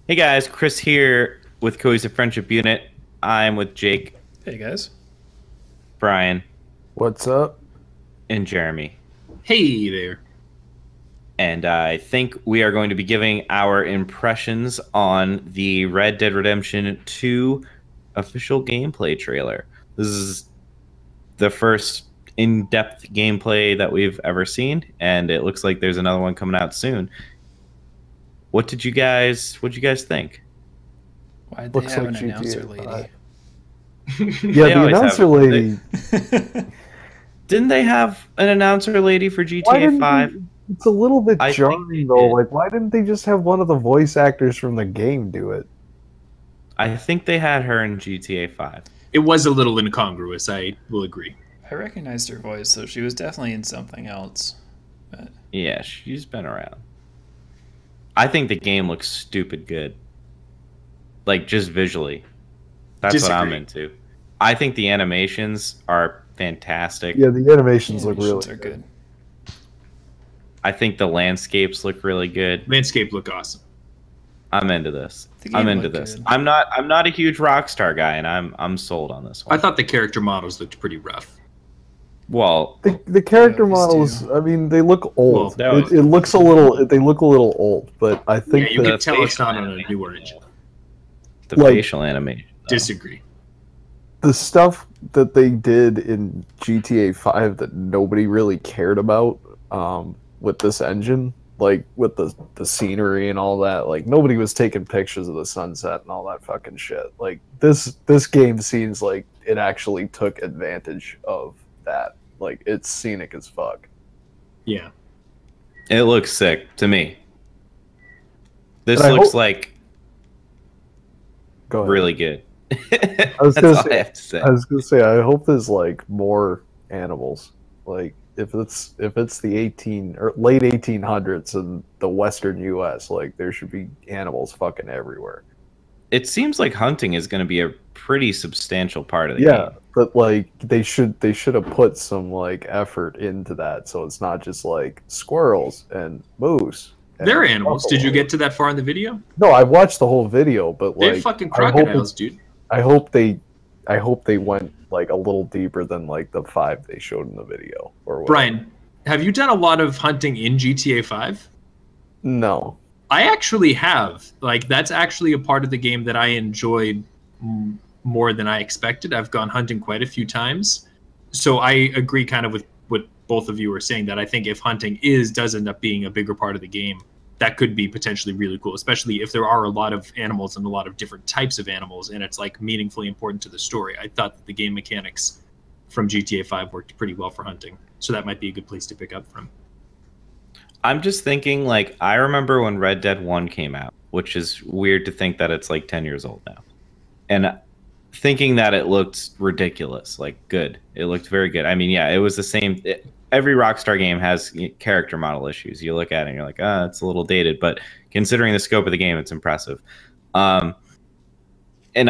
Hey guys, Chris here with Cohesive Friendship Unit. I'm with Jake, Hey guys. Brian, What's up? and Jeremy. Hey there. And I think we are going to be giving our impressions on the Red Dead Redemption 2 official gameplay trailer. This is the first in-depth gameplay that we've ever seen, and it looks like there's another one coming out soon. What'd you guys think? Why'd they Looks have like an announcer GTA lady? Yeah, They the always announcer have- lady. Didn't they have an announcer lady for Why GTA didn't 5? it's a little bit I think jarring they though. did. Like, why didn't they just have one of the voice actors from the game do it? I think they had her in GTA 5. It was a little incongruous, I will agree. I recognized her voice, so she was definitely in something else. But Yeah, she's been around. I think the game looks stupid good. Like, just visually. That's what I'm Disagree. into. I think the animations are fantastic. Yeah, the animations look animations really are good. I think the landscapes look really good. Landscape look awesome. I'm into this. The game I'm into looked this. good. I'm not a huge Rockstar guy, and I'm sold on this one. I thought the character models looked pretty rough. Well, The character Yeah, these models. two. I mean, they look old. Well, that was- It looks a little. They look a little old, but I Yeah, think you that can tell it's facial not on a animation. newer engine. the like- facial animation. though. Disagree. the stuff that they did in GTA 5 that nobody really cared about with this engine, like with the scenery and all that, like nobody was taking pictures of the sunset and all that fucking shit. Like this game seems like it actually took advantage of that. Like it's scenic as fuck. Yeah. It looks sick to me. This And I looks hope- like Go ahead. really good. was That's gonna all say- I have to say. I was gonna say I hope there's like more animals. Like if it's the 18 or late 1800s in the western US, like there should be animals fucking everywhere. It seems like hunting is going to be a pretty substantial part of the Yeah, game. but like they should have put some like effort into that, so it's not just like squirrels and moose. And They're animals. Did you buffalo. get to that far in the video? No, I watched the whole video, but They're like fucking I hope crocodiles, dude. I hope they went like a little deeper than like the 5 they showed in the video or whatever. Brian, have you done a lot of hunting in GTA 5? No. I actually have. Like, that's actually a part of the game that I enjoyed more than I expected. I've gone hunting quite a few times. So I agree kind of with what both of you were saying, that I think if hunting does end up being a bigger part of the game, that could be potentially really cool, especially if there are a lot of animals and a lot of different types of animals, and it's like meaningfully important to the story. I thought that the game mechanics from GTA 5 worked pretty well for hunting. So that might be a good place to pick up from. I'm just thinking, like, I remember when Red Dead 1 came out, which is weird to think that it's like 10 years old now. And thinking that it looked ridiculous, like good. It looked very good. I mean, yeah, it was the same. Every Rockstar game has character model issues. You look at it and you're like, it's a little dated, but considering the scope of the game, it's impressive. And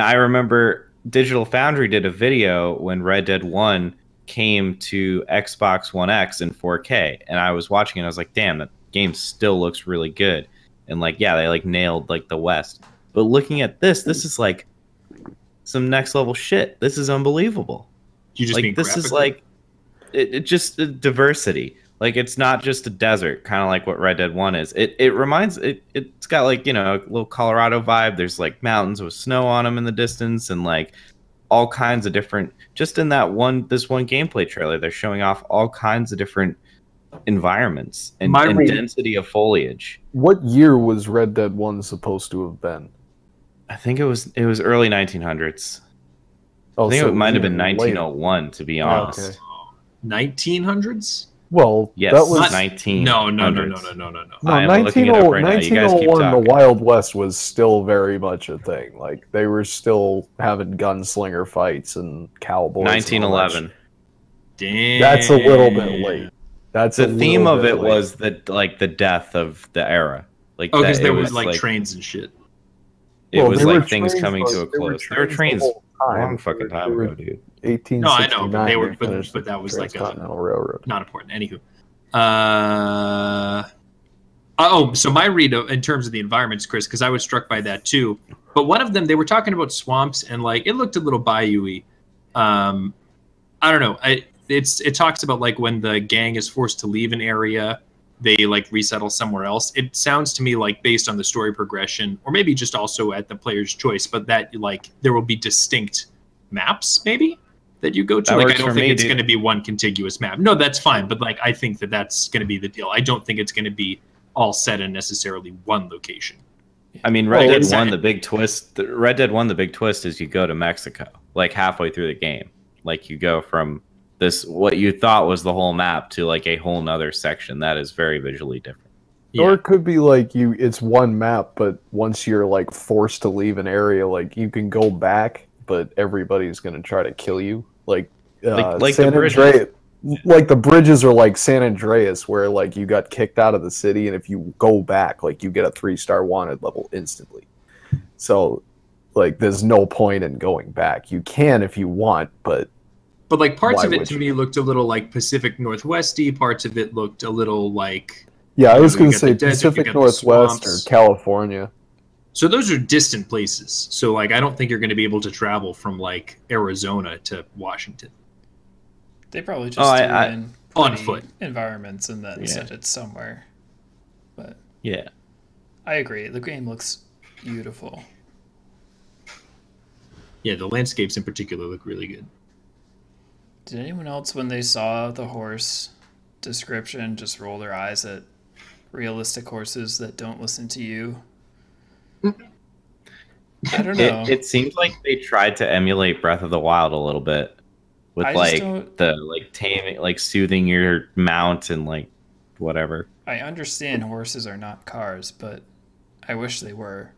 I remember Digital Foundry did a video when Red Dead 1 came to Xbox One X in 4K, and I was watching it and I was like, damn, that game still looks really good. And like, yeah, they like nailed like the West. But looking at this is like some next level shit. This is unbelievable. You just Like mean this is graphical? like it just diversity. Like it's not just a desert, kind of like what Red Dead 1 is. It reminds it's got like, you know, a little Colorado vibe. There's like mountains with snow on them in the distance, and like all kinds of different, just in that this one gameplay trailer, they're showing off all kinds of different environments and density of foliage. What year was Red Dead 1 supposed to have been? I think it was early 1900s. Oh, I think so it might have even been later. 1901, to be Yeah, honest. okay. 1900s? Well, Yes, that was 19. No. no I am looking it up right now. You guys keep 1901. The talking. Wild West was still very much a thing. Like they were still having gunslinger fights and cowboys. and all that 1911. shit. Damn. That's a little bit late. That's The a theme little of bit it late. was the death of the era. Like Oh, because that, there it was like trains and shit. It Well, was they were like things trains, coming but to a they were close. There were trains the trains whole time. long fucking They time were ago, dude. 1869. No, I know, but they were, they finished but that was the like a, Transcontinental Railroad. not important. Anywho, So my read in terms of the environments, Chris, because I was struck by that too. But one of them, they were talking about swamps, and like it looked a little bayou-y. I don't know. It talks about like when the gang is forced to leave an area, they like resettle somewhere else. It sounds to me like based on the story progression, or maybe just also at the player's choice, but that like there will be distinct maps maybe that you go to. That like I works don't for think me, it's dude. going to be one contiguous map. No, that's fine, but like I think that that's going to be the deal. I don't think it's going to be all set in necessarily one location. I mean, Well, Red Dead it's- 1, the big twist. Red Dead 1, the big twist is you go to Mexico, like halfway through the game. Like you go from this, what you thought was the whole map, to like a whole nother section that is very visually different. Or it could be like it's one map, but once you're like forced to leave an area, like you can go back, but everybody's gonna try to kill you. Like Like San the bridges. Andreas, like the bridges are like San Andreas, where like you got kicked out of the city, and if you go back, like you get a 3-star wanted level instantly. So, like, there's no point in going back. You can if you want, but like parts Why of it would to you? me looked a little like Pacific Northwesty. Parts of it looked a little like yeah, I You was know, gonna you got the say desert, you Pacific got the Northwest or swamps. California. so those are distant places. So like I don't think you're going to be able to travel from like Arizona to Washington. They probably just Oh, threw I- in on pretty foot. environments and then Yeah. said it's somewhere. But Yeah. I agree. The game looks beautiful. Yeah, the landscapes in particular look really good. Did anyone else, when they saw the horse description, just roll their eyes at realistic horses that don't listen to you? I don't know. It seems like they tried to emulate Breath of the Wild a little bit with I just like don't- the like taming, like soothing your mount and like whatever. I understand horses are not cars, but I wish they were.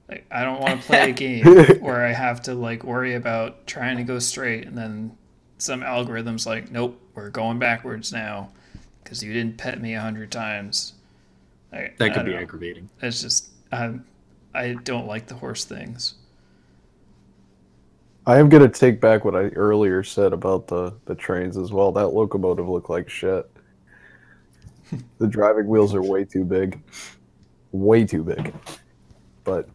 Like, I don't want to play a game where I have to like worry about trying to go straight and then some algorithm's like, nope, we're going backwards now because you didn't pet me 100 times. That I could don't be know. aggravating. It's just I don't like the horse things. I am gonna take back what I earlier said about the trains as well. That locomotive looked like shit. The driving wheels are way too big. Way too big. But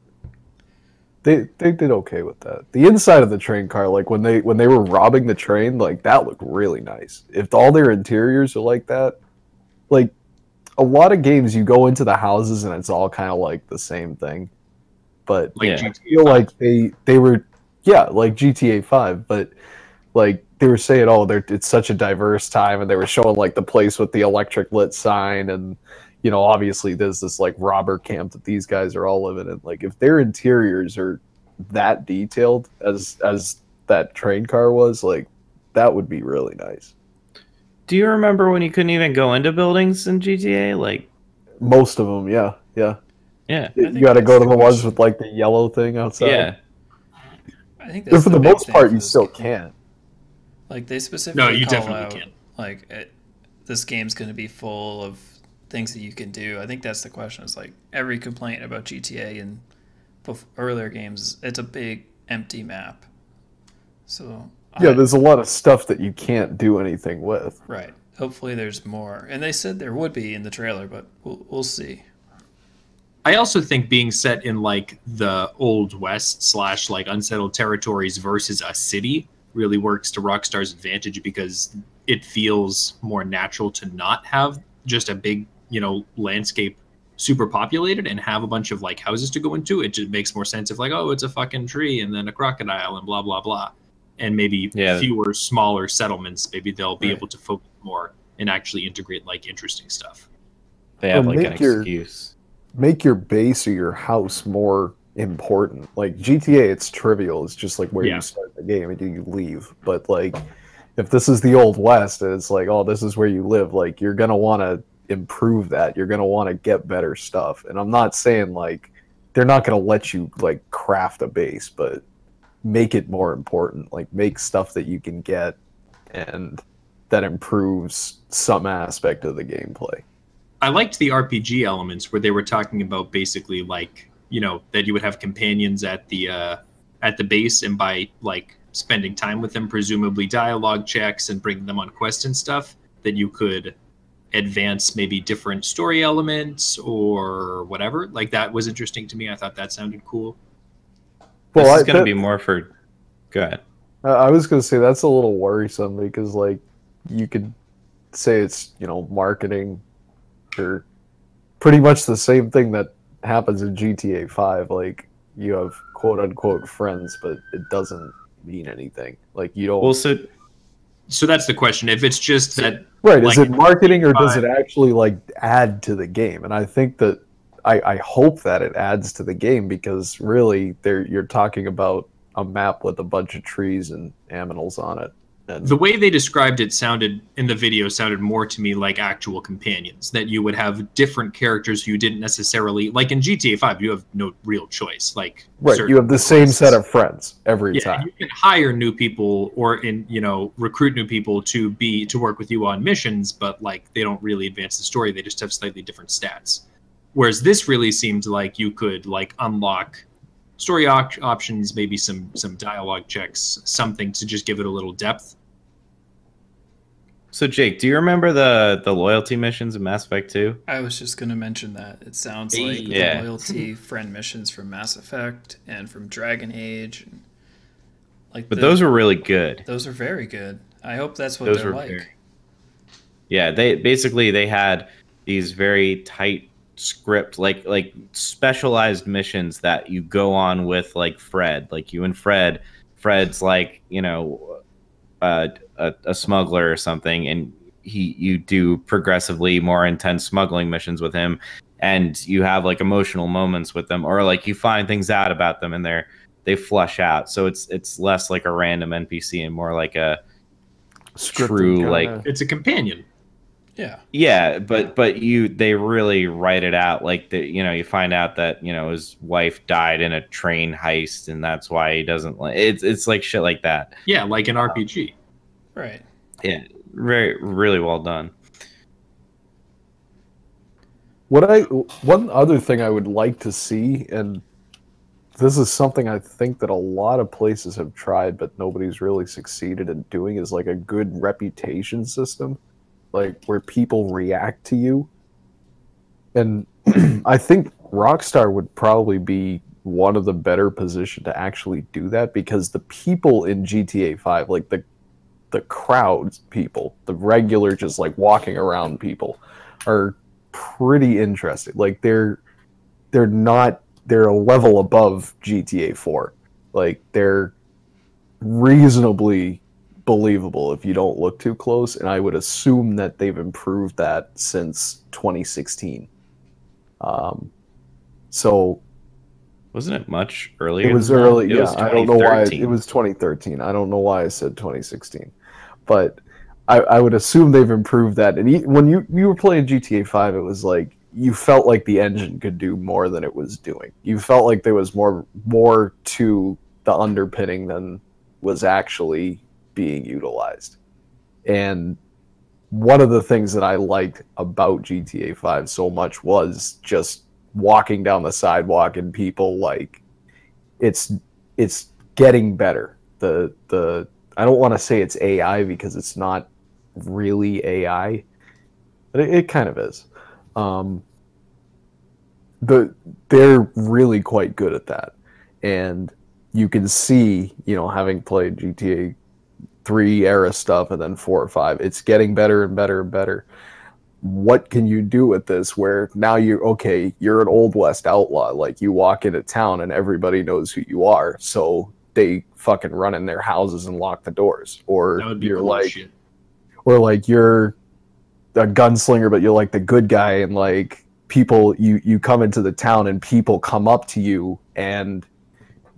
they did okay with that. The inside of the train car, like when they were robbing the train, like that looked really nice. If all their interiors are like that, like a lot of games you go into the houses and it's all kind of like the same thing. But Like Yeah. GTA I feel 5. like they were like GTA 5, but like they were saying, oh, it's such a diverse time, and they were showing like the place with the electric lit sign, and you know, obviously there's this like robber camp that these guys are all living in. Like if their interiors are that detailed as that train car was, like that would be really nice. Do you remember when you couldn't even go into buildings in GTA? Like, Most of them, yeah. yeah, You think got to that's go to the the ones question. with like the yellow thing outside. yeah. I think But that's for the big most thing part, for you this still game. can't. Like they specifically No, you call definitely out, can. like this game's going to be full of things that you can do. I think that's the question. Is like every complaint about GTA and earlier games, it's a big empty map. So Yeah, there's a lot of stuff that you can't do anything with. right. Hopefully, there's more. And they said there would be in the trailer, but we'll see. I also think being set in like the old west / like unsettled territories versus a city really works to Rockstar's advantage because it feels more natural to not have just a big, you know, landscape super populated and have a bunch of like houses to go into. It just makes more sense if like, oh, it's a fucking tree and then a crocodile and blah blah blah. And maybe Yeah. fewer smaller settlements, maybe they'll be Right. able to focus more and actually integrate like interesting stuff. They have Or like an make your- excuse. Make your base or your house more important. Like GTA, it's trivial. It's just like where Yeah. you start the game and you leave. But like, if this is the old west and it's like, oh, this is where you live, like you're gonna want to improve that. You're gonna want to get better stuff. And I'm not saying like they're not gonna let you like craft a base, but make it more important. Like make stuff that you can get and that improves some aspect of the gameplay. I liked the RPG elements where they were talking about basically like, you know, that you would have companions at the base, and by like spending time with them, presumably dialogue checks and bringing them on quests and stuff, that you could advance maybe different story elements or whatever. Like that was interesting to me. I thought that sounded cool. This is going to be more for. Go ahead. I was going to say that's a little worrisome because, like, you could say it's, you know, marketing or pretty much the same thing that happens in GTA 5. Like, you have quote unquote friends, but it doesn't mean anything. Like, you don't. Well, so that's the question. If it's just that, right? like, is it marketing or does it actually like add to the game? And I think that I hope that it adds to the game because really, you're talking about a map with a bunch of trees and aminals on it. And the way they described it sounded more to me like actual companions, that you would have different characters who you didn't necessarily like. In GTA 5 you have no real choice, like, right, you have the same set of friends every time. You can hire new people or recruit new people to work with you on missions, but like they don't really advance the story. They just have slightly different stats, whereas this really seemed like you could like unlock story options, maybe some dialogue checks, something to just give it a little depth. So Jake, do you remember the loyalty missions in Mass Effect 2? I was just going to mention that. It sounds like the loyalty friend missions from Mass Effect and from Dragon Age. But those were really good. Those are very good. I hope that's what they're like. Yeah, they had these very tight script, like specialized missions that you go on with, like Fred, like you and Fred's like, you know, a smuggler or something, and you do progressively more intense smuggling missions with him, and you have like emotional moments with them, or like you find things out about them and they flush out, so it's less like a random NPC and more like a true, like it's a companion. Yeah, but they really write it out, like that. You know, you find out that, you know, his wife died in a train heist, and that's why he doesn't like it's like shit like that. Yeah, like an RPG. Right. Yeah, really well done. One other thing I would like to see, and this is something I think that a lot of places have tried, but nobody's really succeeded in doing, is like a good reputation system. Like where people react to you. And I think Rockstar would probably be one of the better positioned to actually do that, because the people in GTA 5, like the crowd people, the regular just like walking around people, are pretty interesting. Like they're a level above GTA 4. Like they're reasonably believable if you don't look too close, and I would assume that they've improved that since 2016. So wasn't it much earlier? It was early. Yeah, I don't know why it was 2013. I don't know why I said 2016, but I would assume they've improved that. And when you were playing GTA 5, it was like you felt like the engine could do more than it was doing. You felt like there was more to the underpinning than was actually being utilized. And one of the things that I liked about GTA 5 so much was just walking down the sidewalk and people, like, it's getting better. The I don't want to say it's AI because it's not really AI, but it kind of is. They're really quite good at that, and you can see, you know, having played GTA 3 era stuff and then 4 or 5, it's getting better and better and better. What can you do with this where now you're an Old West outlaw, like you walk into town and everybody knows who you are, so they fucking run in their houses and lock the doors? Or you're like shit. Or like you're a gunslinger but you're like the good guy, and like people, you come into the town and people come up to you and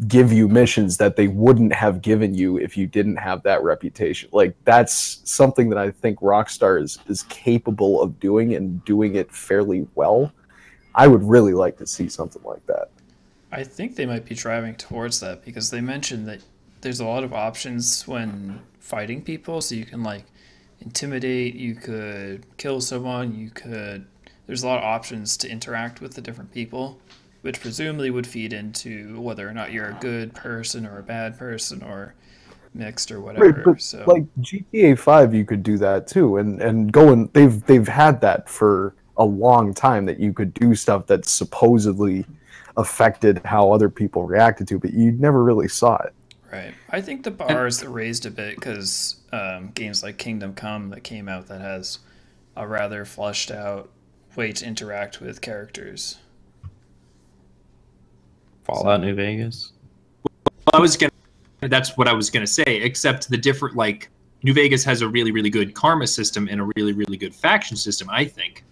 give you missions that they wouldn't have given you if you didn't have that reputation. Like that's something that I think Rockstar is capable of doing, and doing it fairly well. I would really like to see something like that. I think they might be driving towards that, because they mentioned that there's a lot of options when fighting people. So you can like intimidate, you could kill someone, there's a lot of options to interact with the different people, which presumably would feed into whether or not you're a good person or a bad person, or mixed or Right, whatever. but So like GTA 5 you could do that too, and going they've had that for a long time, that you could do stuff that supposedly affected how other people reacted to, but you never really saw it. right, I think the bar is raised a bit because games like Kingdom Come that came out that has a rather fleshed out way to interact with characters. Fallout New Vegas. I was gonna. That's what I was gonna say. Except the different, like, New Vegas has a really, really good karma system and a really, really good faction system, I think.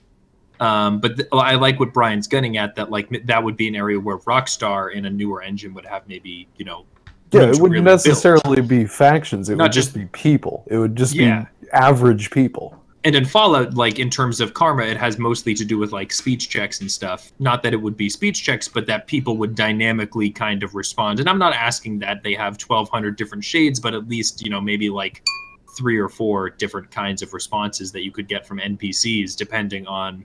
But I like what Brian's gunning at, that like that would be an area where Rockstar in a newer engine would have maybe, you know, Yeah, room it to wouldn't really necessarily be factions. It Not would just be people. It would just be average people. And in Fallout, like in terms of karma, it has mostly to do with like speech checks and stuff. Not that it would be speech checks, but that people would dynamically kind of respond. And I'm not asking that they have 1,200 different shades, but at least, you know, maybe like 3 or 4 different kinds of responses that you could get from NPCs depending on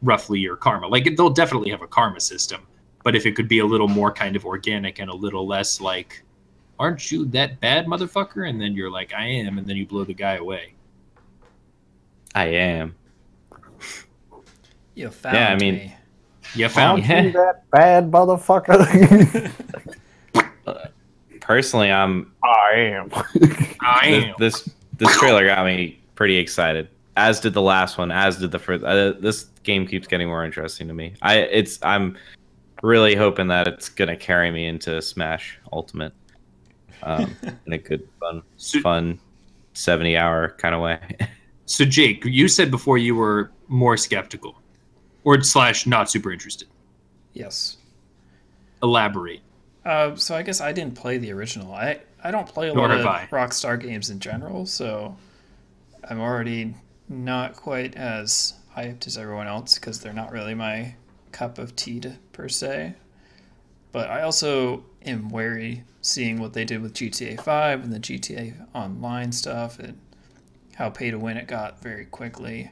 roughly your karma. Like they'll definitely have a karma system, but if it could be a little more kind of organic and a little less like, aren't you that bad, motherfucker? And then you're like, I am, and then you blow the guy away. I am. You found me. You found you that bad motherfucker. Personally, I am. I am. This trailer got me pretty excited. As did the last one. As did the first. This game keeps getting more interesting to me. I'm really hoping that it's gonna carry me into Smash Ultimate, in a good, fun 70-hour kind of way. So Jake, you said before you were more skeptical, or / not super interested. Yes. Elaborate. So I guess I didn't play the original. I don't play a Nor lot of have I. Rockstar games in general, so I'm already not quite as hyped as everyone else because they're not really my cup of tea per se. But I also am wary seeing what they did with GTA 5 and the GTA Online stuff and how pay to win it got very quickly.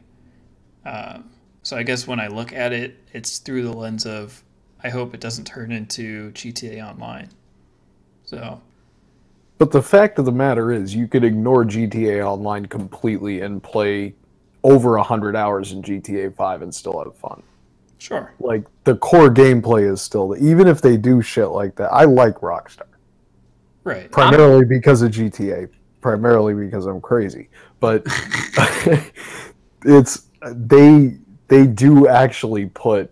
So I guess when I look at it, it's through the lens of I hope it doesn't turn into GTA Online. So, But the fact of the matter is, you could ignore GTA Online completely and play over 100 hours in GTA 5 and still have fun. sure. Like, the core gameplay is still, even if they do shit like that, I like Rockstar. Right. Primarily because of GTA. Primarily because I'm crazy. But it's, they do actually put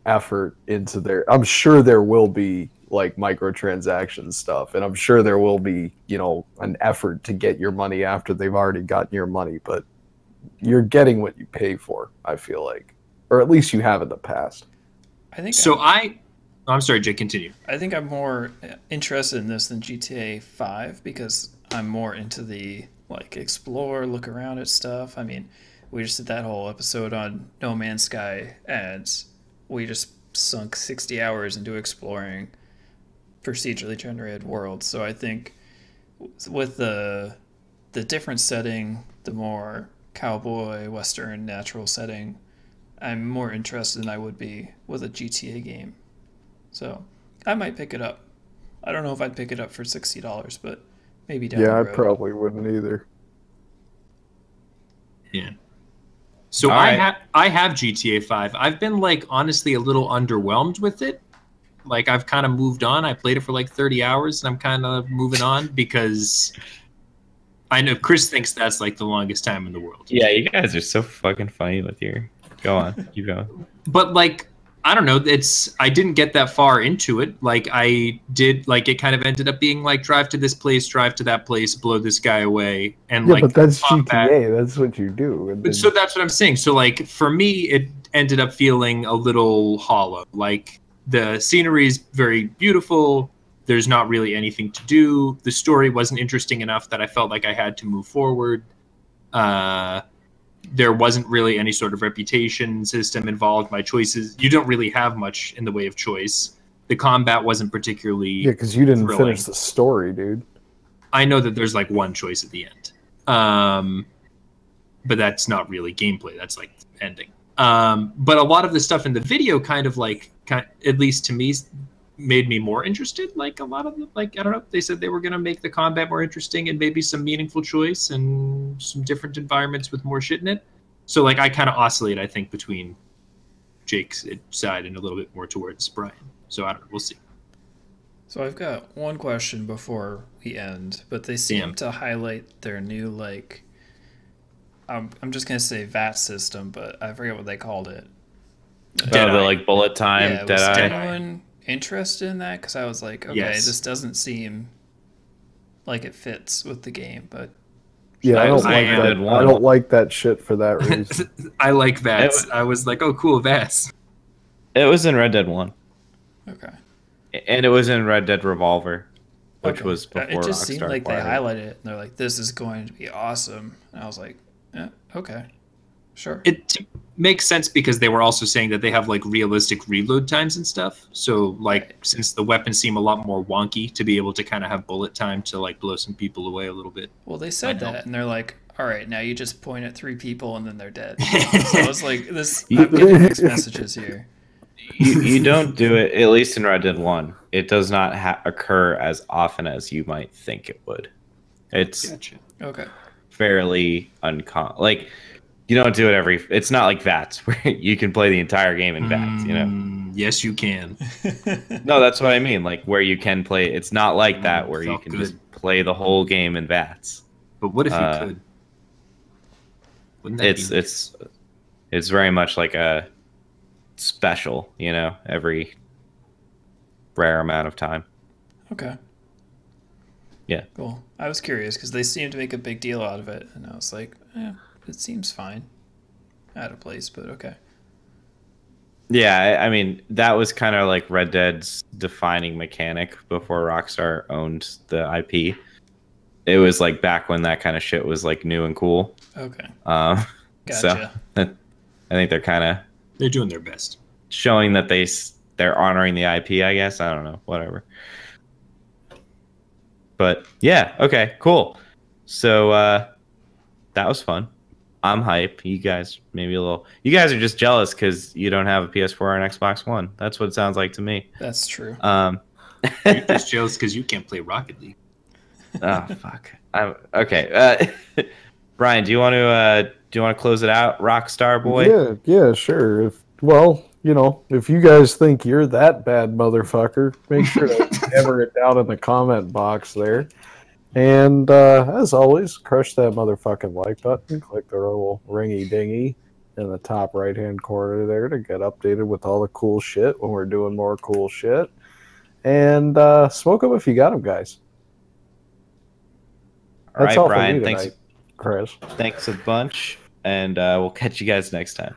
effort into their, I'm sure there will be like microtransaction stuff, and I'm sure there will be, you know, an effort to get your money after they've already gotten your money, but you're getting what you pay for, I feel like, or at least you have in the past. I think So I'm sorry, Jake, continue. I think I'm more interested in this than GTA 5 because I'm more into the like explore, look around at stuff. I mean, we just did that whole episode on No Man's Sky, and we just sunk 60 hours into exploring procedurally generated worlds. So I think with the different setting, the more cowboy, western, natural setting, I'm more interested than I would be with a GTA game. So I might pick it up. I don't know if I'd pick it up for $60, but maybe down the Yeah, I road. probably wouldn't either. Yeah. So All right. I have GTA 5. I've been like honestly a little underwhelmed with it. Like I've kind of moved on. I played it for like 30 hours and I'm kind of moving on because I know Chris thinks that's like the longest time in the world. Yeah, you guys are so fucking funny with your. Go on, keep going. But like I don't know, I didn't get that far into it. Like I did, like it kind of ended up being like drive to this place, drive to that place, blow this guy away, and Yeah, like but that's combat. GTA. That's what you do. And then- So that's what I'm saying. So like for me, it ended up feeling a little hollow. Like the scenery is very beautiful. There's not really anything to do. The story wasn't interesting enough that I felt like I had to move forward. There wasn't really any sort of reputation system involved. My choices, you don't really have much in the way of choice. The combat wasn't particularly yeah, because you didn't thrilling. finish the story, dude. I know that there's like one choice at the end. But that's not really gameplay. That's like ending. But a lot of the stuff in the video kind of like, at least to me, made me more interested. Like a lot of them, like I don't know, they said they were going to make the combat more interesting and maybe some meaningful choice and some different environments with more shit in it. So like I kind of oscillate, I think, between Jake's side and a little bit more towards Brian. So I don't know, we'll see. So I've got one question before we end, but they seem to highlight their new like. I'm just gonna say VAT system, but I forget what they called it. The like bullet time, Yeah, was Deadeye. anyone interested in that? Because I was like, okay, this doesn't seem like it fits with the game, but yeah, I don't like that. I don't like that shit for that reason. I like VATS. I was like, oh, cool, VATS. It was in Red Dead 1. Okay. And it was in Red Dead Revolver, which was before It just Rockstar seemed like they acquired highlighted it, and they're like, this is going to be awesome. And I was like, yeah, okay, sure. It makes sense because they were also saying that they have like realistic reload times and stuff. So like since the weapons seem a lot more wonky, to be able to kind of have bullet time to like blow some people away a little bit. Well, they said that, and they're like, all right, now you just point at 3 people and then they're dead. So I was like, this. I'm getting mixed messages here. You don't do it, at least in Red Dead 1. It does not occur as often as you might think it would. It's okay. Fairly uncommon. Like, you don't do it it's not like VATS, where you can play the entire game in VATS, you know? Yes, you can. No, that's what I mean. Like, where you can play, it's not like that, where you can just play the whole game in VATS. But what if you could? Wouldn't that be nice? It's very much like a special, you know, every rare amount of time. Okay. Yeah. Cool. I was curious because they seemed to make a big deal out of it, and I was like, it seems fine. Out of place, but okay. Yeah, I mean, that was kind of like Red Dead's defining mechanic before Rockstar owned the IP. It was like back when that kind of shit was like new and cool. Okay. Gotcha. So I think they're doing their best, showing that they're honoring the IP. I guess, I don't know, whatever. But yeah, okay, cool. So that was fun. I'm hype. You guys maybe a little. You guys are just jealous because you don't have a PS4 or an Xbox One. That's what it sounds like to me. That's true. You're just jealous because you can't play Rocket League. Oh fuck. Okay. Brian, do you want to close it out, Rockstar boy? Yeah, sure. If you guys think you're that bad motherfucker, make sure to hammer it down in the comment box there. And as always, crush that motherfucking like button. Click the little ringy dingy in the top right hand corner there to get updated with all the cool shit when we're doing more cool shit. And smoke them if you got them, guys. All right, Brian. Thanks, Chris. Thanks a bunch, and we'll catch you guys next time.